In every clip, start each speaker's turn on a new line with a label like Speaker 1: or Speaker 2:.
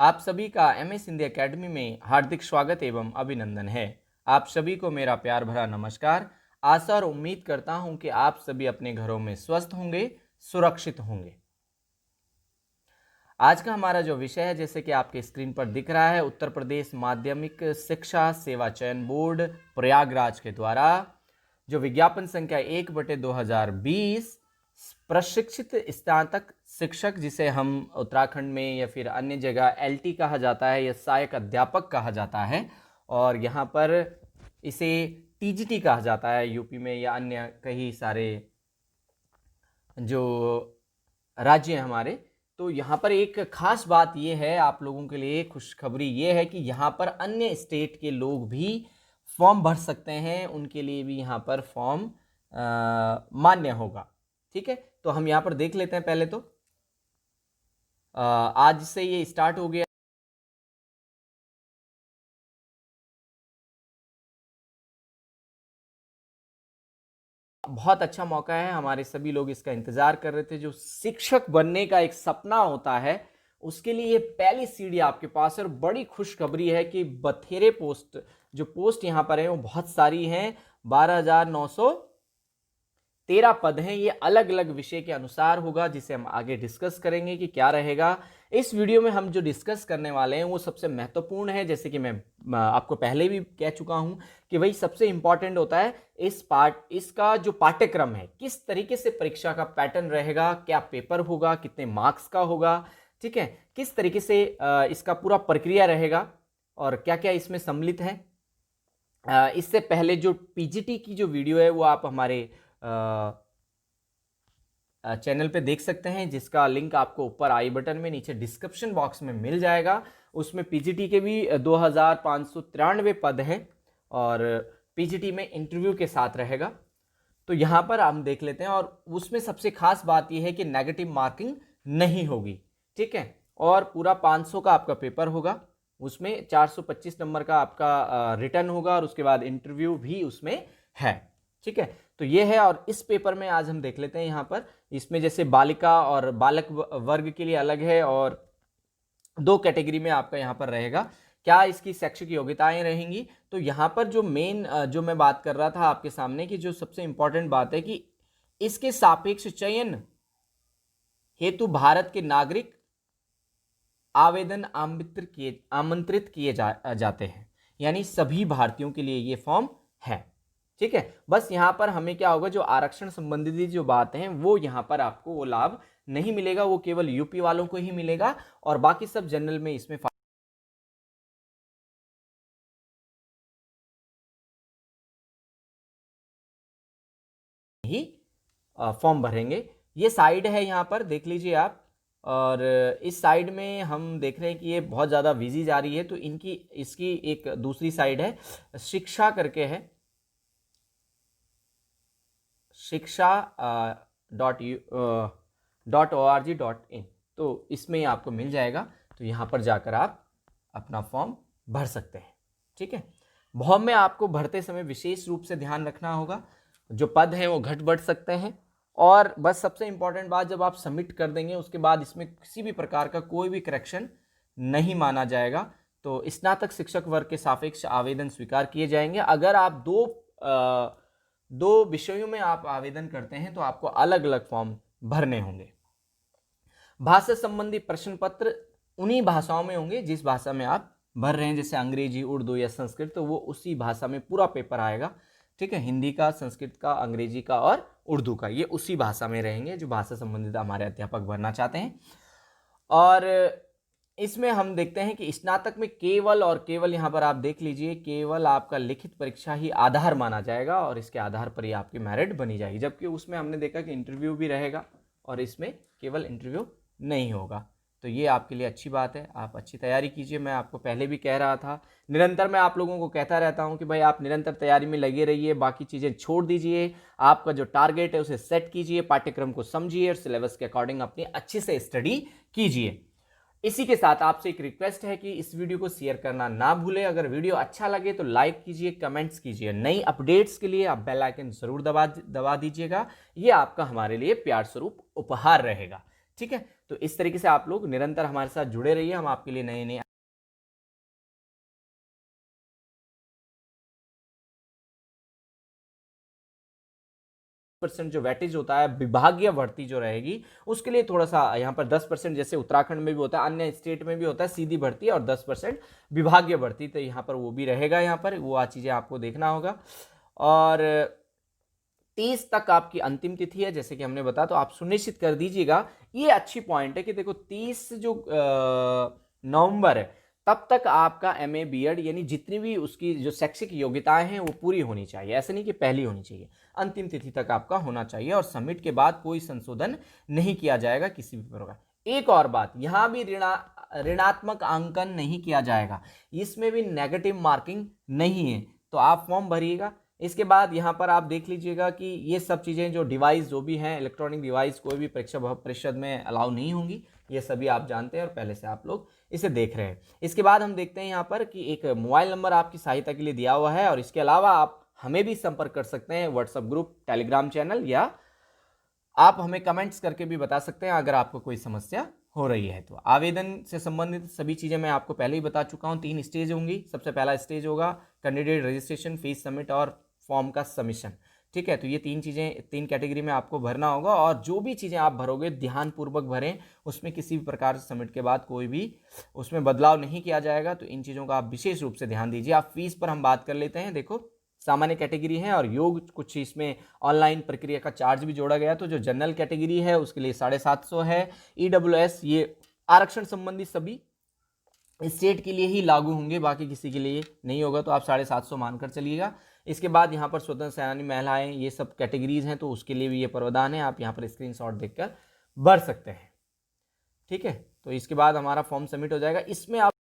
Speaker 1: आप सभी का MS हिंदी एकेडमी में हार्दिक स्वागत एवं अभिनंदन है। आप सभी को मेरा प्यार भरा नमस्कार। आशा और उम्मीद करता हूं कि आप सभी अपने घरों में स्वस्थ होंगे, सुरक्षित होंगे। आज का हमारा जो विषय है, जैसे कि आपके स्क्रीन पर दिख रहा है, उत्तर प्रदेश माध्यमिक शिक्षा सेवा चयन बोर्ड प्रयागराज के द्वारा जो विज्ञापन संख्या 1/2020 प्रशिक्षित स्नातक शिक्षक, जिसे हम उत्तराखंड में या फिर अन्य जगह LT कहा जाता है या सहायक अध्यापक कहा जाता है, और यहाँ पर इसे TGT कहा जाता है यूपी में या अन्य कई सारे जो राज्य हैं हमारे। तो यहाँ पर एक खास बात ये है, आप लोगों के लिए खुशखबरी ये है कि यहाँ पर अन्य स्टेट के लोग भी फॉर्म भर सकते हैं, उनके लिए भी यहाँ पर फॉर्म मान्य होगा। ठीक है, तो हम यहाँ पर देख लेते हैं। पहले तो आज से ये स्टार्ट हो गया। बहुत अच्छा मौका है, हमारे सभी लोग इसका इंतजार कर रहे थे। जो शिक्षक बनने का एक सपना होता है, उसके लिए ये पहली सीढ़ी आपके पास है। और बड़ी खुशखबरी है कि बथेरे पोस्ट, जो पोस्ट यहाँ पर है वो बहुत सारी हैं, 12,913 पद हैं। ये अलग अलग विषय के अनुसार होगा, जिसे हम आगे डिस्कस करेंगे कि क्या रहेगा। इस वीडियो में हम जो डिस्कस करने वाले हैं वो सबसे महत्वपूर्ण है, जैसे कि मैं आपको पहले भी कह चुका हूं कि वही सबसे इंपॉर्टेंट होता है। इसका जो पाठ्यक्रम है, किस तरीके से परीक्षा का पैटर्न रहेगा, क्या पेपर होगा, कितने मार्क्स का होगा, ठीक है, किस तरीके से इसका पूरा प्रक्रिया रहेगा और क्या क्या इसमें सम्मिलित है। इससे पहले जो PGT की जो वीडियो है वो आप हमारे चैनल पे देख सकते हैं, जिसका लिंक आपको ऊपर आई बटन में नीचे डिस्क्रिप्शन बॉक्स में मिल जाएगा। उसमें PGT के भी 2,593 पद हैं और PGT में इंटरव्यू के साथ रहेगा। तो यहाँ पर हम देख लेते हैं, और उसमें सबसे खास बात यह है कि नेगेटिव मार्किंग नहीं होगी, ठीक है, और पूरा 500 का आपका पेपर होगा। उसमें 425 नंबर का आपका रिटर्न होगा और उसके बाद इंटरव्यू भी उसमें है, ठीक है। तो ये है, और इस पेपर में आज हम देख लेते हैं। यहाँ पर इसमें जैसे बालिका और बालक वर्ग के लिए अलग है, और 2 कैटेगरी में आपका यहाँ पर रहेगा। क्या इसकी शैक्षिक योग्यताएं रहेंगी, तो यहाँ पर जो मेन जो मैं बात कर रहा था आपके सामने की, जो सबसे इंपॉर्टेंट बात है कि इसके सापेक्ष चयन हेतु भारत के नागरिक आवेदन आमंत्रित किए जाते हैं, यानी सभी भारतीयों के लिए ये फॉर्म है, ठीक है। बस यहाँ पर हमें क्या होगा, जो आरक्षण संबंधित जो बात है वो यहाँ पर आपको वो लाभ नहीं मिलेगा, वो केवल यूपी वालों को ही मिलेगा, और बाकी सब जनरल में इसमें ही फॉर्म भरेंगे। ये साइड है, यहाँ पर देख लीजिए आप, और इस साइड में हम देख रहे हैं कि ये बहुत ज़्यादा बिजी जा रही है। तो इसकी एक दूसरी साइड है, शिक्षा करके है, शिक्षा.org.in। तो इसमें आपको मिल जाएगा, तो यहाँ पर जाकर आप अपना फॉर्म भर सकते हैं, ठीक है। फॉर्म में आपको भरते समय विशेष रूप से ध्यान रखना होगा, जो पद हैं वो घट बढ़ सकते हैं, और बस सबसे इंपॉर्टेंट बात, जब आप सबमिट कर देंगे उसके बाद इसमें किसी भी प्रकार का कोई भी करेक्शन नहीं माना जाएगा। तो स्नातक शिक्षक वर्ग के सापेक्ष आवेदन स्वीकार किए जाएंगे। अगर आप दो विषयों में आप आवेदन करते हैं तो आपको अलग अलग फॉर्म भरने होंगे। भाषा संबंधी प्रश्न पत्र उन्हीं भाषाओं में होंगे जिस भाषा में आप भर रहे हैं, जैसे अंग्रेजी, उर्दू या संस्कृत, तो वो उसी भाषा में पूरा पेपर आएगा, ठीक है। हिंदी का, संस्कृत का, अंग्रेजी का और उर्दू का, ये उसी भाषा में रहेंगे जो भाषा संबंधित हमारे अध्यापक भरना चाहते हैं। और इसमें हम देखते हैं कि स्नातक में केवल और केवल, यहाँ पर आप देख लीजिए, केवल आपका लिखित परीक्षा ही आधार माना जाएगा और इसके आधार पर ही आपकी मेरिट बनी जाएगी। जबकि उसमें हमने देखा कि इंटरव्यू भी रहेगा और इसमें केवल इंटरव्यू नहीं होगा। तो ये आपके लिए अच्छी बात है, आप अच्छी तैयारी कीजिए। मैं आपको पहले भी कह रहा था, निरंतर मैं आप लोगों को कहता रहता हूं कि भाई आप निरंतर तैयारी में लगे रहिए, बाकी चीज़ें छोड़ दीजिए। आपका जो टारगेट है उसे सेट कीजिए, पाठ्यक्रम को समझिए और सिलेबस के अकॉर्डिंग अपनी अच्छे से स्टडी कीजिए। इसी के साथ आपसे एक रिक्वेस्ट है कि इस वीडियो को शेयर करना ना भूलें। अगर वीडियो अच्छा लगे तो लाइक कीजिए, कमेंट्स कीजिए। नई अपडेट्स के लिए आप बेल आइकन जरूर दबा दीजिएगा, ये आपका हमारे लिए प्यार स्वरूप उपहार रहेगा, ठीक है, तो इस तरीके से आप लोग निरंतर हमारे साथ जुड़े रहिए, हम आपके लिए नए नए % जो वेटेज होता है विभागीय भर्ती जो रहेगी उसके लिए थोड़ा सा यहाँ पर 10% जैसे उत्तराखंड में भी होता है, अन्य स्टेट में भी होता है सीधी भर्ती और 10% विभागीय भर्ती, तो यहाँ पर वो भी रहेगा, यहाँ पर वो चीज़ें आपको देखना होगा। और 30 तक आपकी अंतिम तिथि है जैसे कि हमने बताया, तो आप सुनिश्चित कर दीजिएगा। ये अच्छी पॉइंट है कि देखो 30 जो नवंबर है तब तक आपका MA BEd यानी जितनी भी उसकी जो शैक्षिक योग्यताएं हैं वो पूरी होनी चाहिए, ऐसे नहीं कि पहली होनी चाहिए, अंतिम तिथि तक आपका होना चाहिए और सबमिट के बाद कोई संशोधन नहीं किया जाएगा किसी भी प्रकार। एक और बात, यहाँ भी ऋणात्मक अंकन नहीं किया जाएगा, इसमें भी नेगेटिव मार्किंग नहीं है, तो आप फॉर्म भरिएगा। इसके बाद यहाँ पर आप देख लीजिएगा कि ये सब चीज़ें जो डिवाइस जो भी हैं, इलेक्ट्रॉनिक डिवाइस कोई भी परीक्षा परिषद में अलाउ नहीं होंगी, ये सभी आप जानते हैं और पहले से आप लोग इसे देख रहे हैं। इसके बाद हम देखते हैं यहाँ पर कि एक मोबाइल नंबर आपकी सहायता के लिए दिया हुआ है और इसके अलावा आप हमें भी संपर्क कर सकते हैं व्हाट्सएप ग्रुप, टेलीग्राम चैनल, या आप हमें कमेंट्स करके भी बता सकते हैं अगर आपको कोई समस्या हो रही है तो। आवेदन से संबंधित सभी चीज़ें मैं आपको पहले ही बता चुका हूँ, 3 स्टेज होंगी। सबसे पहला स्टेज होगा कैंडिडेट रजिस्ट्रेशन, फीस सबमिट और फॉर्म का सबमिशन, ठीक है, तो ये 3 चीज़ें 3 कैटेगरी में आपको भरना होगा और जो भी चीज़ें आप भरोगे ध्यानपूर्वक भरें, उसमें किसी भी प्रकार से सबमिट के बाद कोई भी उसमें बदलाव नहीं किया जाएगा, तो इन चीज़ों का आप विशेष रूप से ध्यान दीजिए। आप फीस पर हम बात कर लेते हैं। देखो सामान्य कैटेगरी है और योग कुछ इसमें ऑनलाइन प्रक्रिया का चार्ज भी जोड़ा गया, तो जो जनरल कैटेगरी है उसके लिए 750 है। EWS ये आरक्षण संबंधी सभी स्टेट के लिए ही लागू होंगे, बाकी किसी के लिए नहीं होगा, तो आप 750 मानकर चलिएगा। इसके बाद यहाँ पर स्वतंत्र सेनानी, महिलाएं, ये सब कैटेगरीज हैं, तो उसके लिए भी ये प्रावधान है, आप यहाँ पर स्क्रीनशॉट देखकर भर सकते हैं, ठीक है। तो इसके बाद हमारा फॉर्म सबमिट हो जाएगा। इसमें आप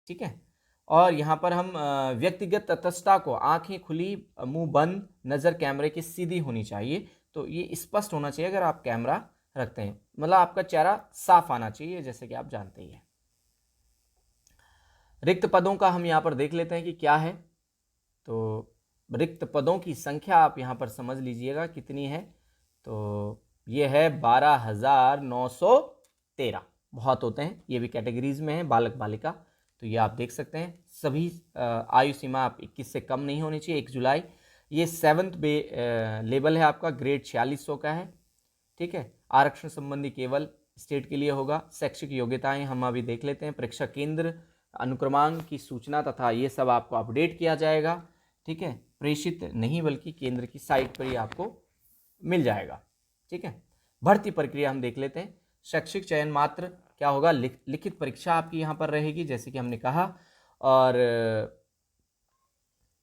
Speaker 1: ठीक है, और यहाँ पर हम व्यक्तिगत तटस्थता को आंखें खुली मुंह बंद, नज़र कैमरे की सीधी होनी चाहिए, तो ये स्पष्ट होना चाहिए अगर आप कैमरा रखते हैं, मतलब आपका चेहरा साफ आना चाहिए जैसे कि आप जानते ही हैं। रिक्त पदों का हम यहाँ पर देख लेते हैं कि क्या है, तो रिक्त पदों की संख्या आप यहाँ पर समझ लीजिएगा कितनी है, तो ये है 12,913। बहुत होते हैं, ये भी कैटेगरीज में है, बालक बालिका, तो ये आप देख सकते हैं। सभी आयु सीमा आप 21 से कम नहीं होनी चाहिए, 1 जुलाई। ये 7th लेवल है आपका, ग्रेड 4600 का है, ठीक है। आरक्षण संबंधी केवल स्टेट के लिए होगा। शैक्षिक योग्यताएं हम अभी देख लेते हैं। परीक्षा केंद्र, अनुक्रमांक की सूचना तथा ये सब आपको अपडेट किया जाएगा, ठीक है, प्रेषित नहीं बल्कि केंद्र की साइट पर ही आपको मिल जाएगा, ठीक है। भर्ती प्रक्रिया हम देख लेते हैं। शैक्षिक चयन मात्र क्या होगा, लिखित परीक्षा आपकी यहाँ पर रहेगी जैसे कि हमने कहा, और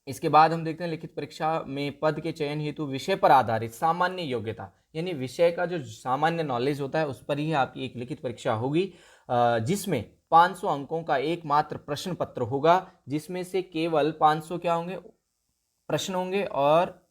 Speaker 1: इसके बाद हम देखते हैं लिखित परीक्षा में पद के चयन हेतु विषय पर आधारित सामान्य योग्यता, यानी विषय का जो सामान्य नॉलेज होता है उस पर ही आपकी एक लिखित परीक्षा होगी, जिसमें 500 अंकों का एकमात्र प्रश्न पत्र होगा, जिसमें से केवल 500 क्या होंगे, प्रश्न होंगे और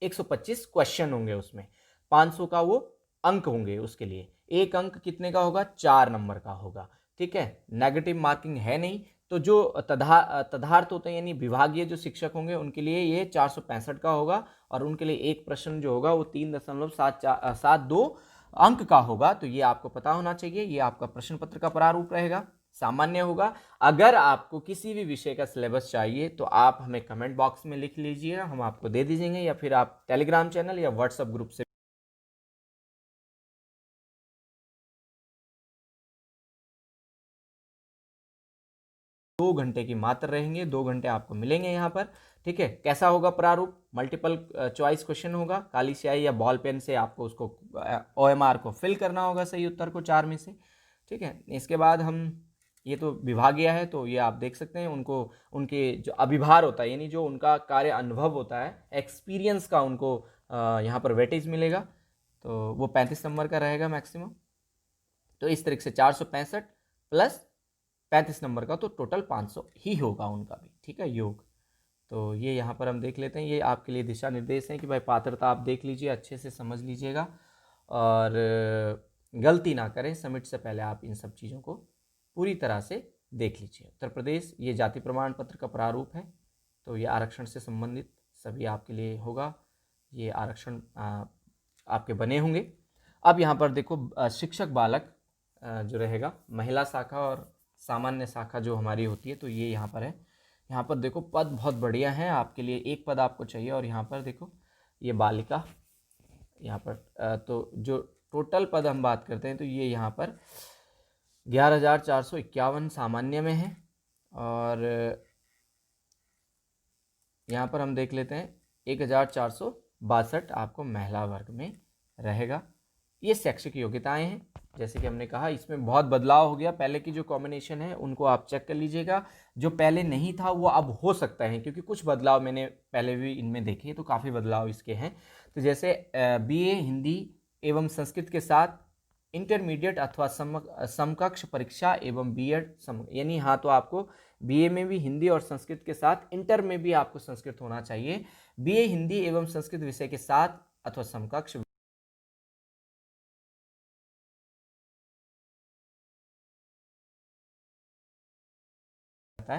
Speaker 1: 125 क्वेश्चन होंगे, उसमें 500 का वो अंक होंगे, उसके लिए एक अंक कितने का होगा, 4 नंबर का होगा, ठीक है। नेगेटिव मार्किंग है नहीं, तो जो तदहार्थ होते हैं यानी विभागीय जो शिक्षक होंगे उनके लिए ये 465 का होगा और उनके लिए एक प्रश्न जो होगा वो 3.72 अंक का होगा, तो ये आपको पता होना चाहिए। ये आपका प्रश्न पत्र का प्रारूप रहेगा, सामान्य होगा। अगर आपको किसी भी विषय का सिलेबस चाहिए तो आप हमें कमेंट बॉक्स में लिख लीजिए, हम आपको दे दीजिएंगे, या फिर आप टेलीग्राम चैनल या व्हाट्सएप ग्रुप से 2 घंटे की मात्र रहेंगे, 2 घंटे आपको मिलेंगे यहाँ पर, ठीक है। कैसा होगा प्रारूप, मल्टीपल चॉइस क्वेश्चन होगा, काली स्याही या बॉल पेन से आपको उसको OMR को फिल करना होगा सही उत्तर को 4 में से, ठीक है। इसके बाद हम ये तो विभागीय है, तो ये आप देख सकते हैं उनको, उनके जो अभिभार होता है यानी जो उनका कार्य अनुभव होता है, एक्सपीरियंस का उनको यहाँ पर वेटेज मिलेगा, तो वो 35 नंबर का रहेगा मैक्सिमम। तो इस तरीके से 465 प्लस 35 नंबर का, तो टोटल 500 ही होगा उनका भी, ठीक है, योग। तो ये यहाँ पर हम देख लेते हैं, ये आपके लिए दिशा निर्देश हैं कि भाई पात्रता आप देख लीजिए, अच्छे से समझ लीजिएगा और गलती ना करें। सबमिट से पहले आप इन सब चीज़ों को पूरी तरह से देख लीजिए। उत्तर प्रदेश, ये जाति प्रमाण पत्र का प्रारूप है, तो ये आरक्षण से संबंधित सभी आपके लिए होगा, ये आरक्षण आपके बने होंगे। अब यहाँ पर देखो शिक्षक बालक जो रहेगा, महिला शाखा और सामान्य शाखा जो हमारी होती है, तो ये यहाँ पर है। यहाँ पर देखो पद बहुत बढ़िया है आपके लिए, एक पद आपको चाहिए। और यहाँ पर देखो ये बालिका, यहाँ पर तो जो टोटल पद हम बात करते हैं तो ये यहाँ पर 11,451 सामान्य में है। और यहाँ पर हम देख लेते हैं 1,462 आपको महिला वर्ग में रहेगा। ये शैक्षिक योग्यताएं हैं। जैसे कि हमने कहा इसमें बहुत बदलाव हो गया, पहले की जो कॉम्बिनेशन है उनको आप चेक कर लीजिएगा, जो पहले नहीं था वो अब हो सकता है, क्योंकि कुछ बदलाव मैंने पहले भी इनमें देखे, तो काफ़ी बदलाव इसके हैं। तो जैसे बीए हिंदी एवं संस्कृत के साथ इंटरमीडिएट अथवा समकक्ष परीक्षा एवं बीएड यानी हाँ, तो आपको बीए में भी हिंदी और संस्कृत के साथ, इंटर में भी आपको संस्कृत होना चाहिए। बीए हिंदी एवं संस्कृत विषय के साथ अथवा समकक्ष है।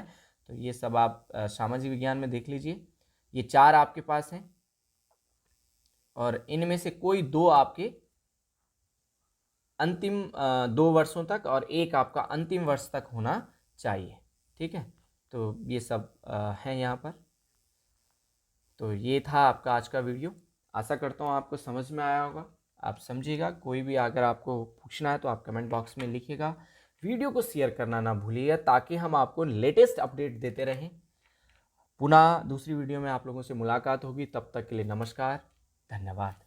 Speaker 1: तो ये सब आप सामाजिक विज्ञान में देख लीजिए, ये 4 आपके पास हैं और इनमें से कोई 2 आपके अंतिम 2 वर्षों तक और एक आपका अंतिम वर्ष तक होना चाहिए। ठीक है, तो ये सब है यहाँ पर। तो ये था आपका आज का वीडियो, आशा करता हूँ आपको समझ में आया होगा, आप समझिएगा। कोई भी अगर आपको पूछना है तो आप कमेंट बॉक्स में लिखिएगा। वीडियो को शेयर करना ना भूलिएगा ताकि हम आपको लेटेस्ट अपडेट देते रहें। पुनः दूसरी वीडियो में आप लोगों से मुलाकात होगी, तब तक के लिए नमस्कार, धन्यवाद।